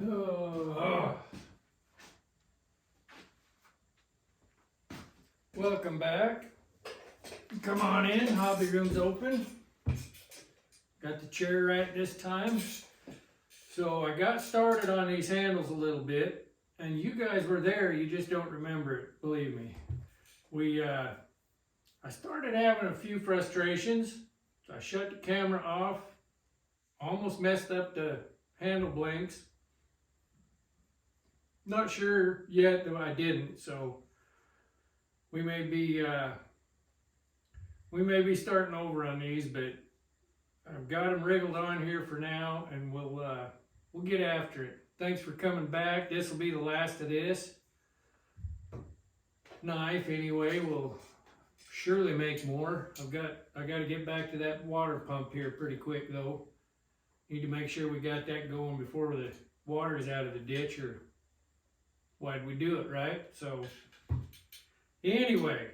Oh. Welcome back. Come on in, hobby room's open. Got the chair right this time. So I got started on these handles a little bit, and you guys were there, you just don't remember it, believe me. I started having a few frustrations. So I shut the camera off, almost messed up the handle blinks. Not sure yet that I didn't, so we may be starting over on these, but I've got them wriggled on here for now, and we'll get after it. Thanks for coming back. This will be the last of this knife anyway. We'll surely make more. I got to get back to that water pump here pretty quick though. Need to make sure we got that going before the water is out of the ditch, or why'd we do it, right? So anyway,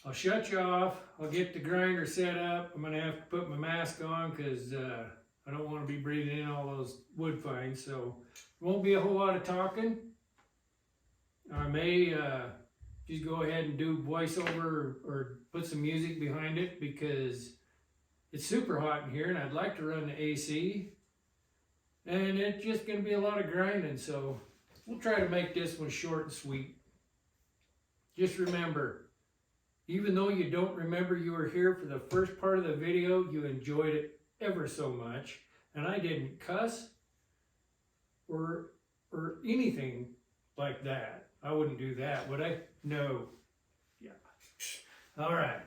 I'll shut you off. I'll get the grinder set up. I'm gonna have to put my mask on because I don't want to be breathing in all those wood fines. So it won't be a whole lot of talking. I may just go ahead and do voiceover or put some music behind it because it's super hot in here and I'd like to run the AC. And it's just gonna be a lot of grinding. So we'll try to make this one short and sweet. Just remember, even though you don't remember you were here for the first part of the video, you enjoyed it ever so much. And I didn't cuss or anything like that. I wouldn't do that, would I? No. Yeah. All right.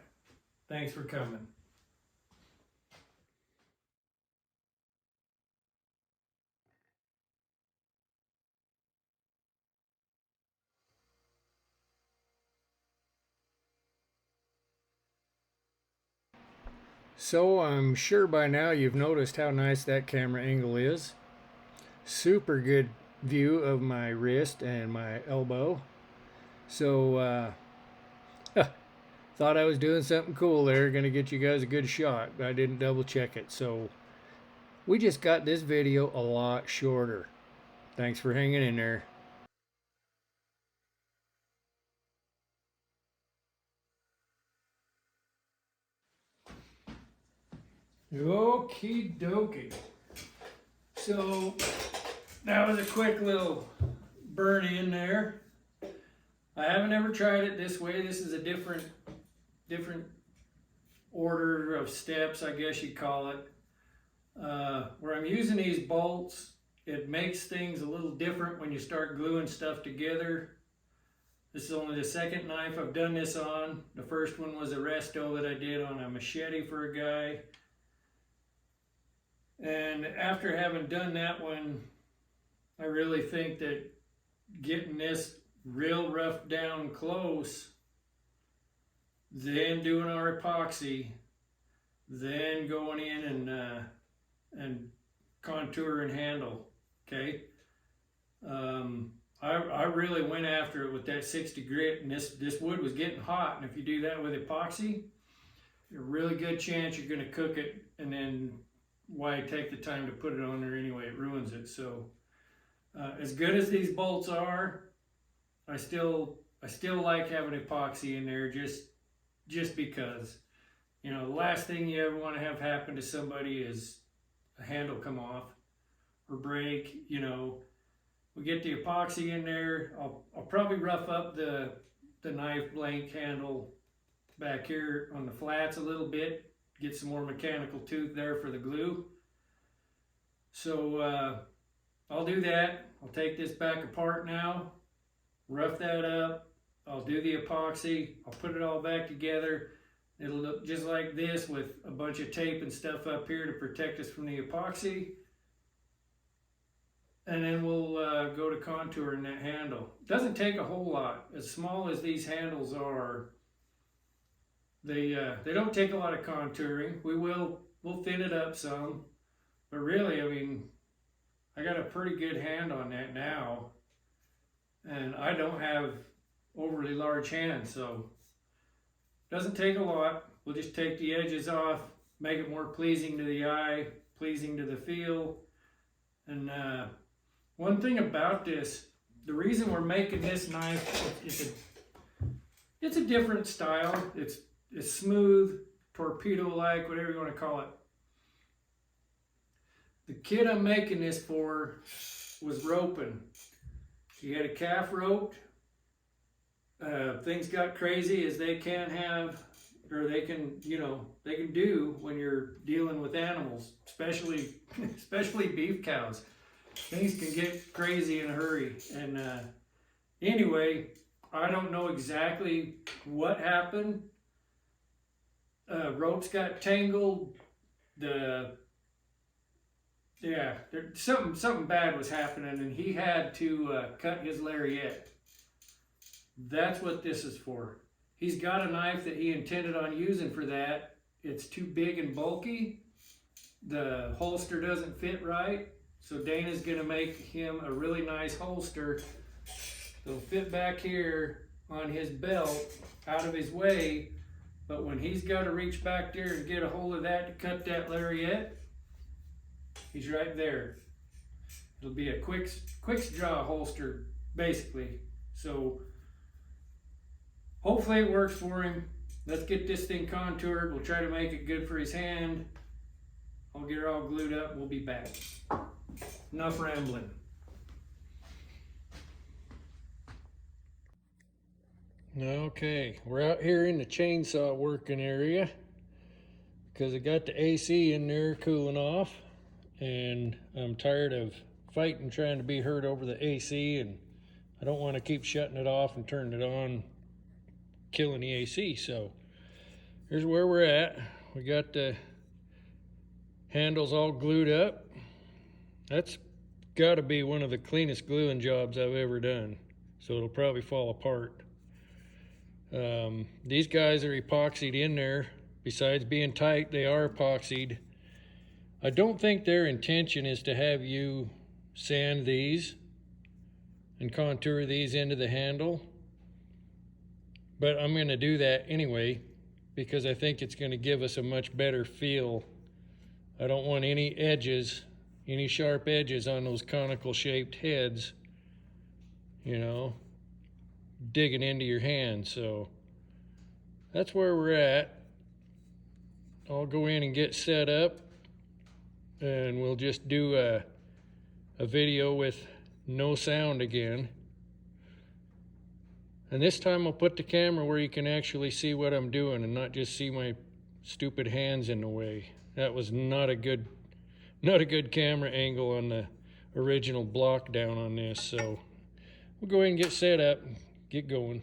Thanks for coming. So I'm sure by now you've noticed how nice that camera angle is. Super good view of my wrist and my elbow. So thought I was doing something cool there, gonna get you guys a good shot, but I didn't double check it. So we just got this video a lot shorter. Thanks for hanging in there. Okie dokie. So that was a quick little burn in there. I haven't ever tried it this way. This is a different order of steps, I guess you'd call it. Where I'm using these bolts, it makes things a little different when you start gluing stuff together. This is only the second knife I've done this on. The first one was a resto that I did on a machete for a guy. And after having done that one, I really think that getting this real rough down close, then doing our epoxy, then going in and contour and handle, okay? I really went after it with that 60 grit, and this wood was getting hot, and if you do that with epoxy, a really good chance you're gonna cook it, and then why take the time to put it on there anyway? It ruins it. So as good as these bolts are, I still like having epoxy in there just because, you know, the last thing you ever want to have happen to somebody is a handle come off or break. You know, we get the epoxy in there. I'll probably rough up the knife blank handle back here on the flats a little bit, get some more mechanical tooth there for the glue. So I'll do that. I'll take this back apart now, rough that up. I'll do the epoxy. I'll put it all back together. It'll look just like this with a bunch of tape and stuff up here to protect us from the epoxy. And then we'll go to contouring that handle. It doesn't take a whole lot. As small as these handles are, they don't take a lot of contouring. We'll thin it up some, but really, I mean, I got a pretty good hand on that now, and I don't have overly large hands, so it doesn't take a lot. We'll just take the edges off, make it more pleasing to the eye, pleasing to the feel, and One thing about this, the reason we're making this knife, it's a different style. It's smooth, torpedo-like, whatever you want to call it. The kid I'm making this for was roping. He had a calf roped. Things got crazy as they can have, or they can, they can do when you're dealing with animals, especially beef cows. Things can get crazy in a hurry. And anyway, I don't know exactly what happened. Ropes got tangled. Something bad was happening, and he had to cut his lariat. That's what this is for. He's got a knife that he intended on using for that. It's too big and bulky. The holster doesn't fit right. So Dana's gonna make him a really nice holster. It'll fit back here on his belt, out of his way. But when he's gotta reach back there and get a hold of that to cut that lariat, he's right there. It'll be a quick draw holster, basically. So hopefully it works for him. Let's get this thing contoured. We'll try to make it good for his hand. I'll get her all glued up and we'll be back. Enough rambling. Okay, we're out here in the chainsaw working area because I got the AC in there cooling off, and I'm tired of fighting trying to be heard over the AC, and I don't want to keep shutting it off and turning it on, killing the AC. So here's where we're at. We got the handles all glued up. That's got to be one of the cleanest gluing jobs I've ever done, so it'll probably fall apart. These guys are epoxied in there. Besides being tight, they are epoxied. I don't think their intention is to have you sand these and contour these into the handle, but I'm going to do that anyway because I think it's going to give us a much better feel. I don't want any edges, any sharp edges on those conical shaped heads, digging into your hand. So that's where we're at. I'll go in and get set up, and we'll just do a video with no sound again. And this time I'll put the camera where you can actually see what I'm doing and not just see my stupid hands in the way. That was not a good camera angle on the original block down on this. So we'll go ahead and get set up, get going.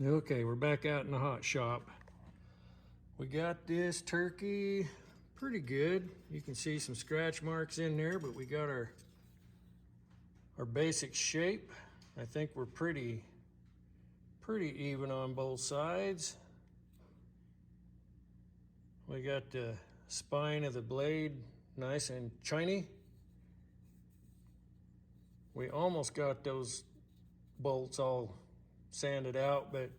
Okay, we're back out in the hot shop. We got this turkey pretty good. You can see some scratch marks in there, but we got our our basic shape. I think we're pretty even on both sides. We got the spine of the blade nice and shiny. We almost got those bolts all sanded out, but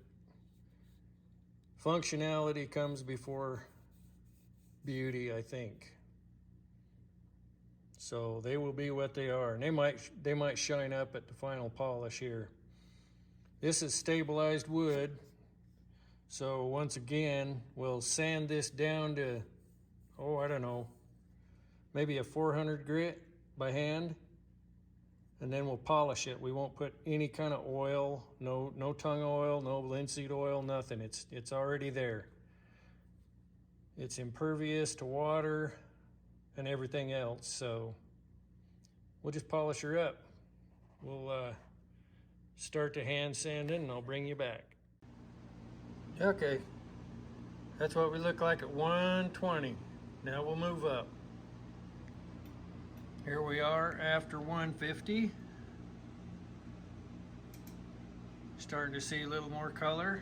functionality comes before beauty, I think. So they will be what they are, and they might shine up at the final polish here. This is stabilized wood, so once again we'll sand this down to, oh, I don't know, maybe a 400 grit by hand, and then we'll polish it. We won't put any kind of oil, no tung oil, no linseed oil, nothing. It's already there. It's impervious to water and everything else, so we'll just polish her up. We'll start the hand sanding and I'll bring you back. Okay, that's what we look like at 120. Now we'll move up. Here we are after 150. Starting to see a little more color.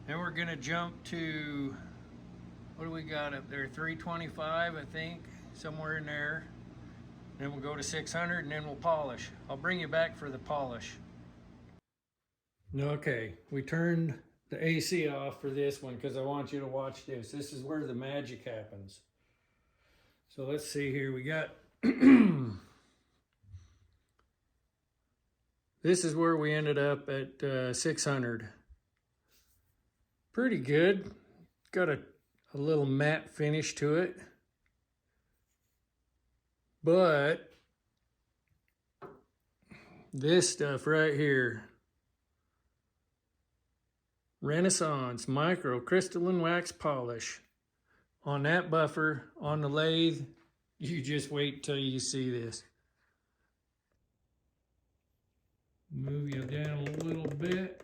Then we're gonna jump to, what do we got up there? 325, I think, somewhere in there. Then we'll go to 600 and then we'll polish. I'll bring you back for the polish. Okay, we turned the AC off for this one because I want you to watch this. This is where the magic happens. So let's see here. We got, this is where we ended up at 600. Pretty good. Got a little matte finish to it. But this stuff right here, Renaissance Micro Crystalline Wax Polish, on that buffer, on the lathe, you just wait till you see this. Move you down a little bit.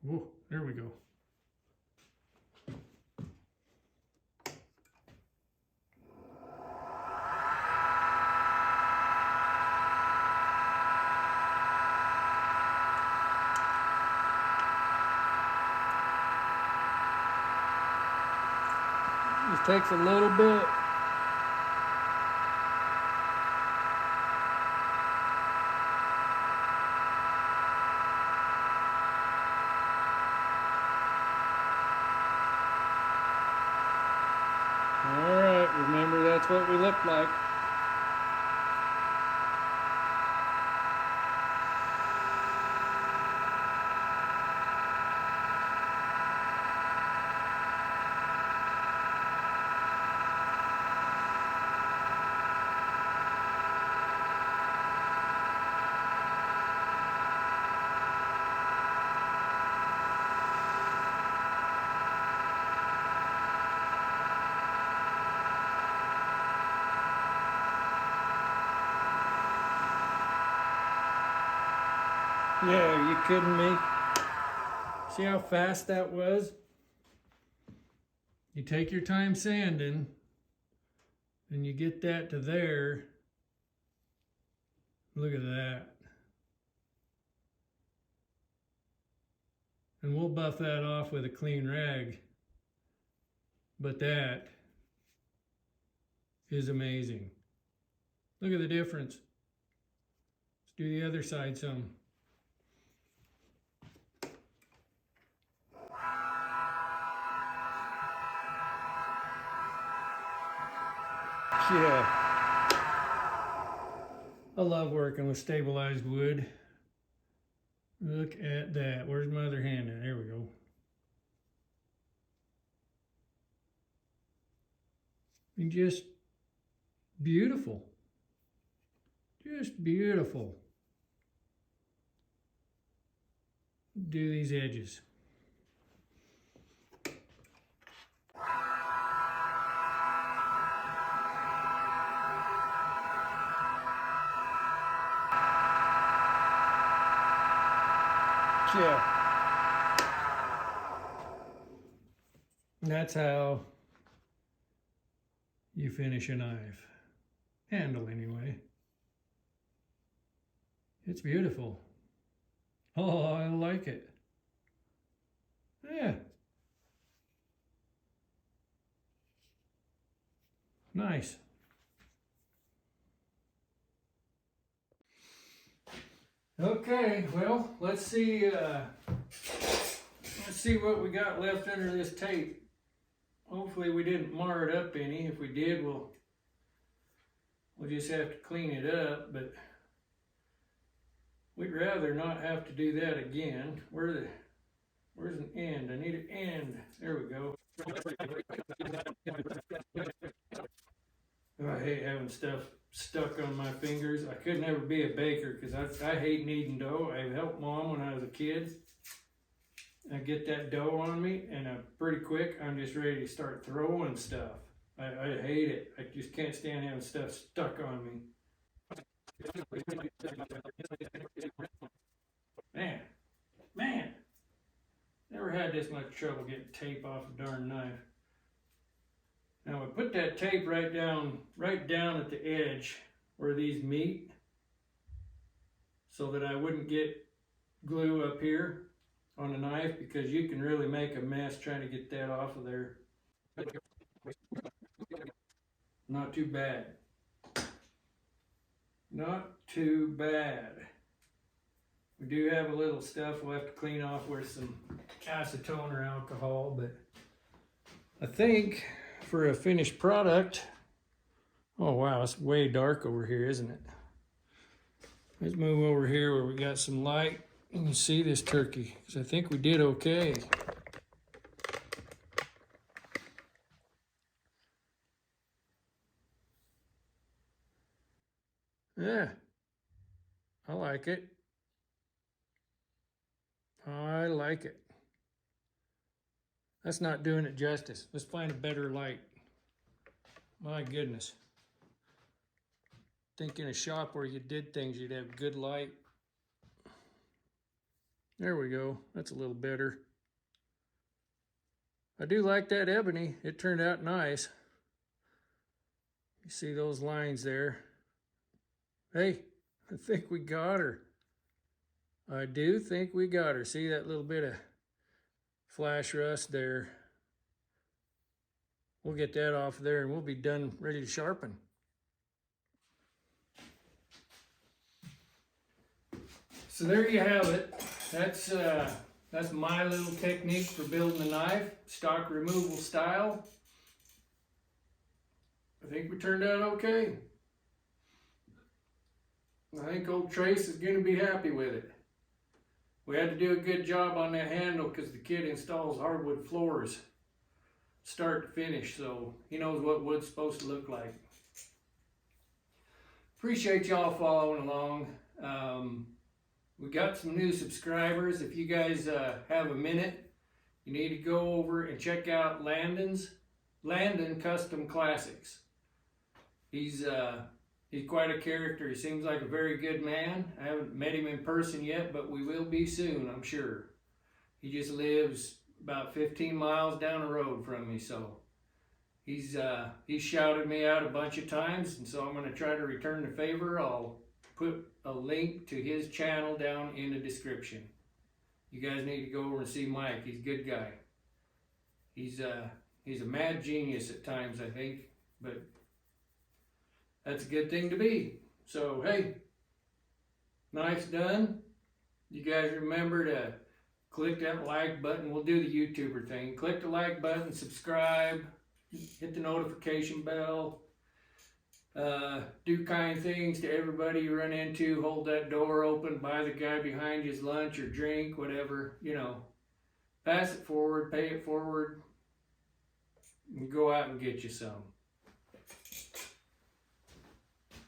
Whoa, there we go. Just takes a little bit. All right, remember that's what we look like. Yeah, are you kidding me? See how fast that was? You take your time sanding, and you get that to there. Look at that. And we'll buff that off with a clean rag. But that is amazing. Look at the difference. Let's do the other side some. Yeah. I love working with stabilized wood. Look at that. Where's my other hand at? There we go. And just beautiful. Just beautiful. Do these edges. Yeah. That's how you finish a knife. Handle anyway. It's beautiful. Oh, I like it. Yeah. Nice. Okay, well, let's see what we got left under this tape. Hopefully we didn't mar it up any. If we did, we'll just have to clean it up, but we'd rather not have to do that again. Where's an end? I need an end. There we go. Oh, I hate having stuff stuck on my fingers. I could never be a baker because I hate kneading dough. I helped Mom when I was a kid. I get that dough on me and pretty quick I'm just ready to start throwing stuff. I hate it. I just can't stand having stuff stuck on me. Man, never had this much trouble getting tape off a darn knife. Now I put that tape right down at the edge where these meet so that I wouldn't get glue up here on the knife, because you can really make a mess trying to get that off of there. Not too bad. Not too bad. We do have a little stuff we'll have to clean off with some acetone or alcohol, but I think for a finished product, oh wow, it's way dark over here, isn't it? Let's move over here where we got some light and you can see this turkey, because I think we did okay. Yeah, I like it. I like it. That's not doing it justice. Let's find a better light. My goodness. Think in a shop where you did things, you'd have good light. There we go. That's a little better. I do like that ebony. It turned out nice. You see those lines there? Hey, I think we got her. I do think we got her. See that little bit of flash rust there? We'll get that off there and we'll be done, ready to sharpen. So there you have it. That's my little technique for building a knife, stock removal style. I think we turned out okay. I think old Trace is going to be happy with it. We had to do a good job on that handle because the kid installs hardwood floors start to finish, so he knows what wood's supposed to look like. Appreciate y'all following along. We got some new subscribers. If you guys have a minute, you need to go over and check out Landon Custom Classics. He's quite a character. He seems like a very good man. I haven't met him in person yet, but we will be soon, I'm sure. He just lives about 15 miles down the road from me, so he's shouted me out a bunch of times, and so I'm going to try to return the favor. I'll put a link to his channel down in the description. You guys need to go over and see Mike. He's a good guy. He's a mad genius at times, I think, but that's a good thing to be. So, hey, knife's done. You guys remember to click that like button. We'll do the YouTuber thing. Click the like button, subscribe, hit the notification bell. Do kind things to everybody you run into. Hold that door open, buy the guy behind you lunch or drink, whatever, you know. Pass it forward, pay it forward, and go out and get you some.